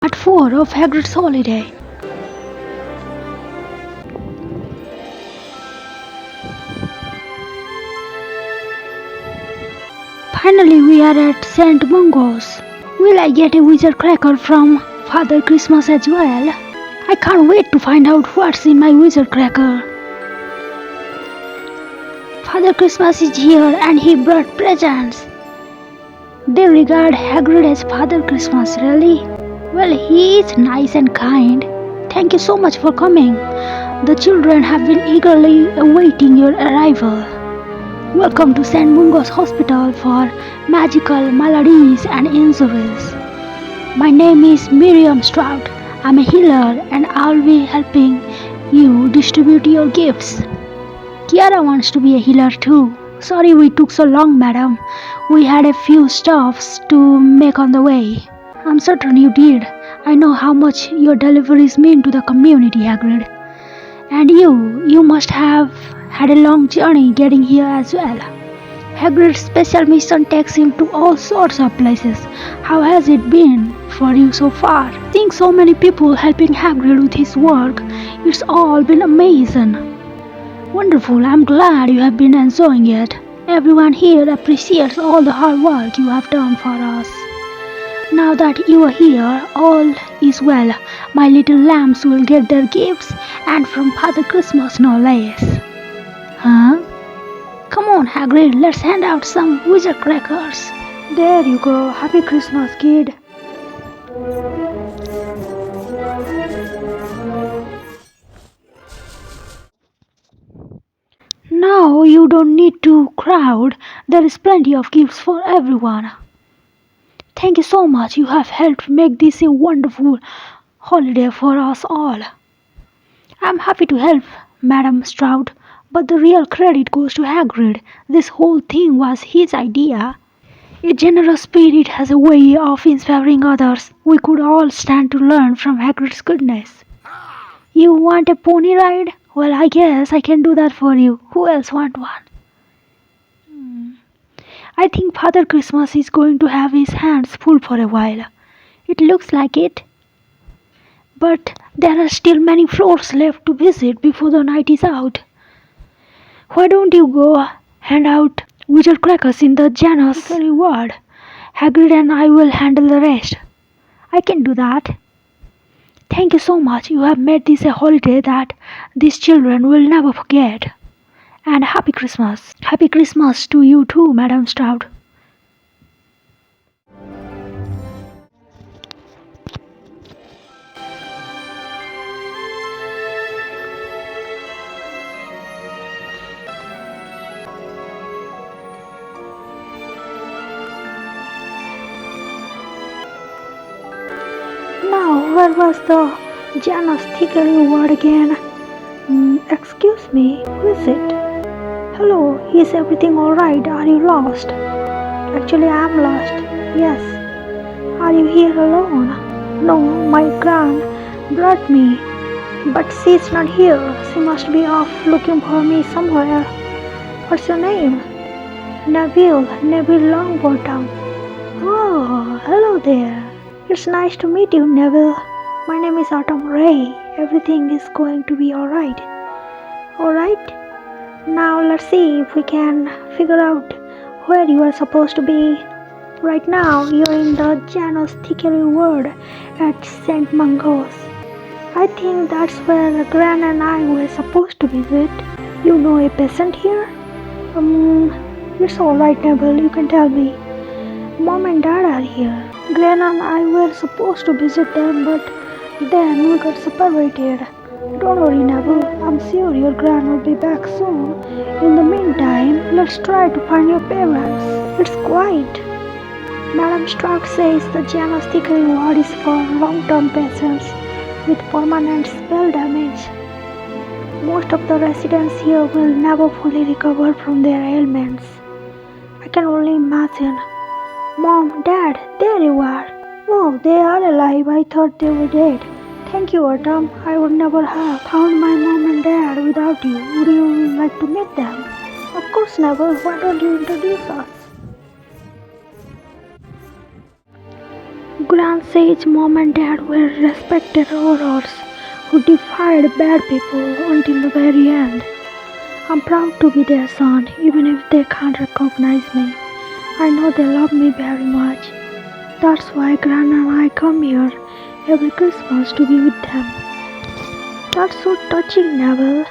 Part 4 of Hagrid's Holiday. Finally, we are at St. Mungo's. Will I get a wizard cracker from Father Christmas as well? I can't wait to find out what's in my wizard cracker. Father Christmas is here and he brought presents. They regard Hagrid as Father Christmas, really? Well, he is nice and kind. Thank you so much for coming. The children have been eagerly awaiting your arrival. Welcome to St. Mungo's Hospital for Magical Maladies and Injuries. My name is Miriam Strout. I'm a healer and I'll be helping you distribute your gifts. Kiara wants to be a healer too. Sorry we took so long, madam. We had a few stops to make on the way. I'm certain you did. I know how much your deliveries mean to the community, Hagrid. And you must have had a long journey getting here as well. Hagrid's special mission takes him to all sorts of places. How has it been for you so far? Seeing so many people helping Hagrid with his work, it's all been amazing. Wonderful, I'm glad you have been enjoying it. Everyone here appreciates all the hard work you have done for us. Now that you are here, all is well. My little lambs will get their gifts, and from Father Christmas no less. Huh? Come on, Hagrid, let's hand out some wizard crackers. There you go. Happy Christmas, kid. Now you don't need to crowd. There is plenty of gifts for everyone. Thank you so much. You have helped make this a wonderful holiday for us all. I'm happy to help, Madam Strout, but the real credit goes to Hagrid. This whole thing was his idea. A generous spirit has a way of inspiring others. We could all stand to learn from Hagrid's goodness. You want a pony ride? Well, I guess I can do that for you. Who else want one? I think Father Christmas is going to have his hands full for a while. It looks like it. But there are still many floors left to visit before the night is out. Why don't you go hand out wizard crackers in the Janus ward? Hagrid and I will handle the rest. I can do that. Thank you so much. You have made this a holiday that these children will never forget. And Happy Christmas. Happy Christmas to you too, Madam Strout. Now, where was the Janus Thickery word again? Excuse me, who is it? Hello, is everything alright? Are you lost? Actually, I am lost. Yes. Are you here alone? No, my gran brought me. But she's not here. She must be off looking for me somewhere. What's your name? Neville Longbottom. Oh, hello there. It's nice to meet you, Neville. My name is Autumn Ray. Everything is going to be alright. Alright? Now let's see if we can figure out where you are supposed to be. Right now, you're in the Janus Thickery ward at St. Mungo's. I think that's where Gran and I were supposed to visit. You know a patient here? It's alright, Neville, you can tell me. Mom and Dad are here. Gran and I were supposed to visit them, but then we got separated. Don't worry, Neville. I'm sure your gran will be back soon. In the meantime, let's try to find your parents. It's quiet. Madam Strout says the Janus Thickery ward is for long-term patients with permanent spell damage. Most of the residents here will never fully recover from their ailments. I can only imagine. Mom, Dad, there you are. Oh, they are alive. I thought they were dead. Thank you, Autumn. I would never have found my mom and dad without you. Would you like to meet them? Of course, Neville. Why don't you introduce us? Grand Sage Mom and Dad were respected warriors who defied bad people until the very end. I'm proud to be their son, even if they can't recognize me. I know they love me very much. That's why Gran and I come here every Christmas to be with them. That's so touching, Neville.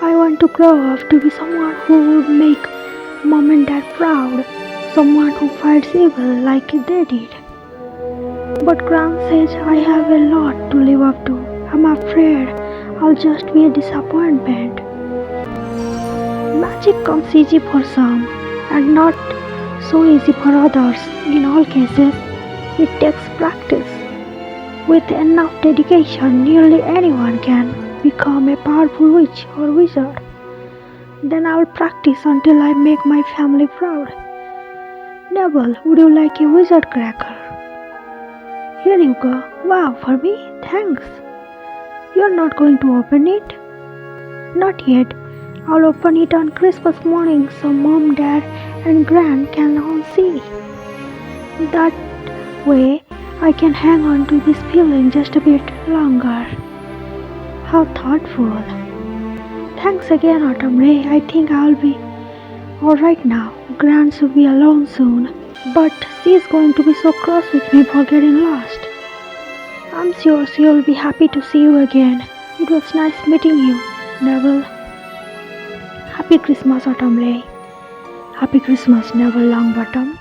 I want to grow up to be someone who would make Mom and Dad proud, someone who fights evil like they did. But Gran says I have a lot to live up to. I'm afraid I'll just be a disappointment. Magic comes easy for some and not so easy for others. In all cases, it takes practice. With enough dedication, nearly anyone can become a powerful witch or wizard. Then I'll practice until I make my family proud. Neville, would you like a wizard cracker? Here you go. Wow, for me? Thanks. You're not going to open it? Not yet. I'll open it on Christmas morning so Mom, Dad, and Gran can all see. That way, I can hang on to this feeling just a bit longer. How thoughtful. Thanks again, Autumn Ray. I think I'll be alright now. Gran should be alone soon, but she's going to be so cross with me for getting lost. I'm sure she'll be happy to see you again. It was nice meeting you, Neville. Happy Christmas, Autumn Ray. Happy Christmas, Neville Longbottom.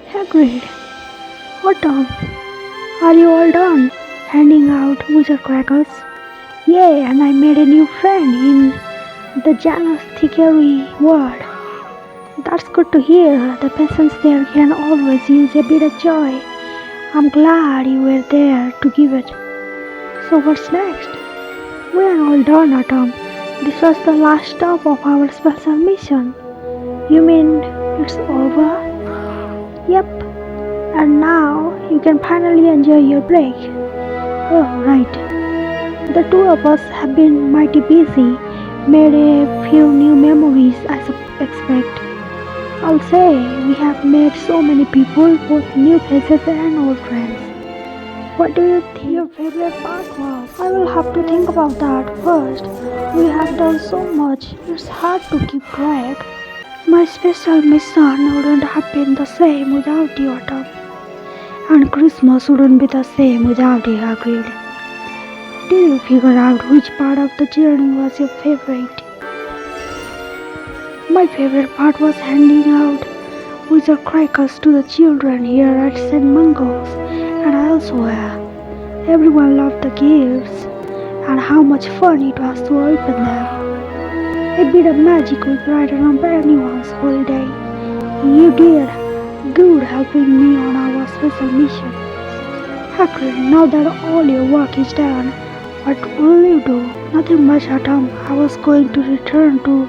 Hagrid. Autumn. Are you all done handing out wizard crackers? Yay, and I made a new friend in the Janus Thickery world. That's good to hear. The peasants there can always use a bit of joy. I'm glad you were there to give it. So what's next? We are all done, Autumn. This was the last stop of our special mission. You mean it's over? Yep. And now you can finally enjoy your break. Oh, right. The two of us have been mighty busy, made a few new memories, I expect. I'll say we have met so many people, both new faces and old friends. What do you think your favorite part was? I will have to think about that first. We have done so much, it's hard to keep track. My special mission wouldn't have been the same without the Autumn. And Christmas wouldn't be the same without the Hagrid. Did you figure out which part of the journey was your favorite? My favorite part was handing out wizard crackers to the children here at St. Mungo's and elsewhere. Everyone loved the gifts and how much fun it was to open them. A bit of magic will brighten up anyone's holiday. You did good helping me on our special mission. Hagrid, now that all your work is done, what will you do? Nothing much, Autumn. I was going to return to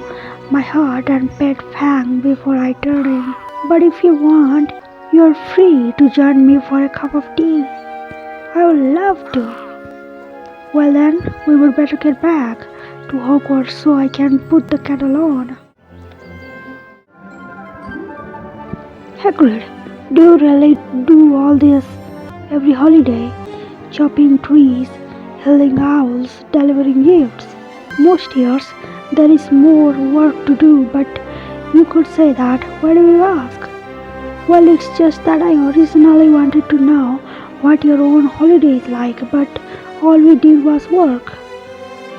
my hut and pet Fang before I turn in. But if you want, you're free to join me for a cup of tea. I would love to. Well then, we would better get back to Hogwarts so I can put the kettle on. Hagrid, do you really do all this every holiday? Chopping trees, healing owls, delivering gifts. Most years there is more work to do, but you could say that. Why do you ask? Well, it's just that I originally wanted to know what your own holiday is like, but all we did was work.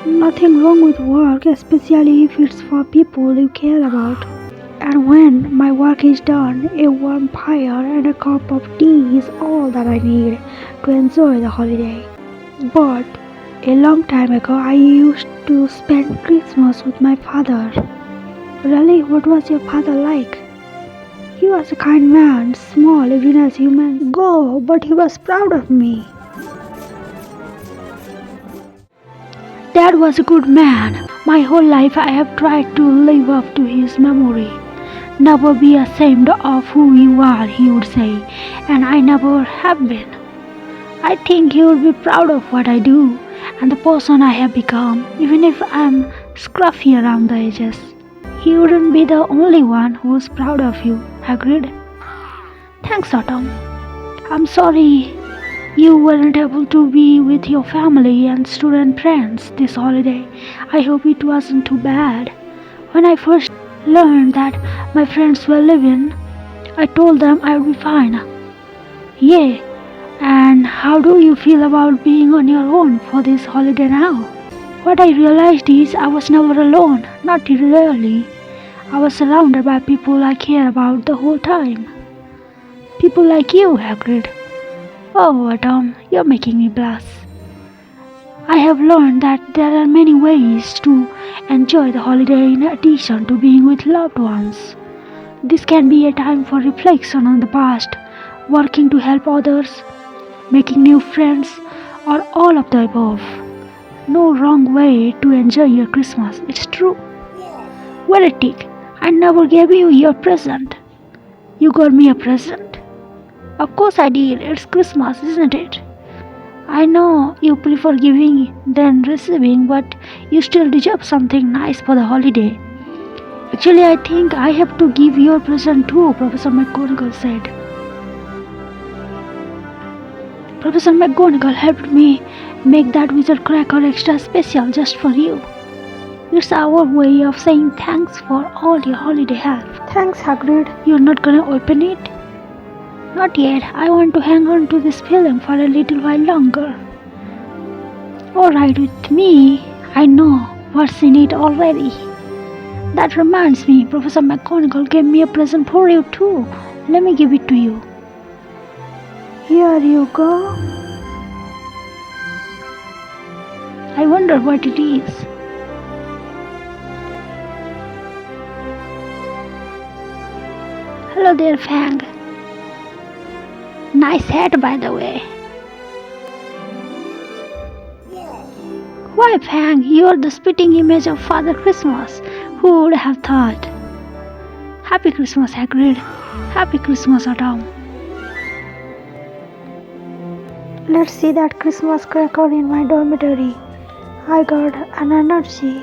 Nothing wrong with work, especially if it's for people you care about. And when my work is done, a warm fire and a cup of tea is all that I need to enjoy the holiday. But a long time ago, I used to spend Christmas with my father. Really, what was your father like? He was a kind man, small even as humans go, but he was proud of me. Dad was a good man. My whole life I have tried to live up to his memory. Never be ashamed of who you are, he would say, and I never have been. I think he would be proud of what I do, and the person I have become, even if I'm scruffy around the edges. You wouldn't be the only one who's proud of you, Hagrid. Thanks, Autumn. I'm sorry you weren't able to be with your family and student friends this holiday. I hope it wasn't too bad. When I first learned that my friends were leaving, I told them I would be fine. Yeah, and how do you feel about being on your own for this holiday now? What I realized is I was never alone, not really. I was surrounded by people I care about the whole time. People like you, Hagrid. Oh, Autumn, you're making me blush. I have learned that there are many ways to enjoy the holiday in addition to being with loved ones. This can be a time for reflection on the past, working to help others, making new friends, or all of the above. No wrong way to enjoy your Christmas, it's true. Lunatic, I never gave you your present. You got me a present? Of course I did. It's Christmas, isn't it? I know you prefer giving than receiving, but you still deserve something nice for the holiday. Actually, I think I have to give your present too, Professor McGonagall said. Professor McGonagall helped me make that wizard cracker extra special just for you. It's our way of saying thanks for all your holiday help. Thanks, Hagrid. You're not gonna open it? Not yet. I want to hang on to this feeling for a little while longer. Alright with me. I know what's in it already. That reminds me, Professor McGonagall gave me a present for you too. Let me give it to you. Here you go. I wonder what it is. Hello there, Fang. Nice hat, by the way. Why, Fang, you're the spitting image of Father Christmas. Who would have thought? Happy Christmas, Hagrid. Happy Christmas, Autumn. Let's see that Christmas cracker in my dormitory. I got an energy.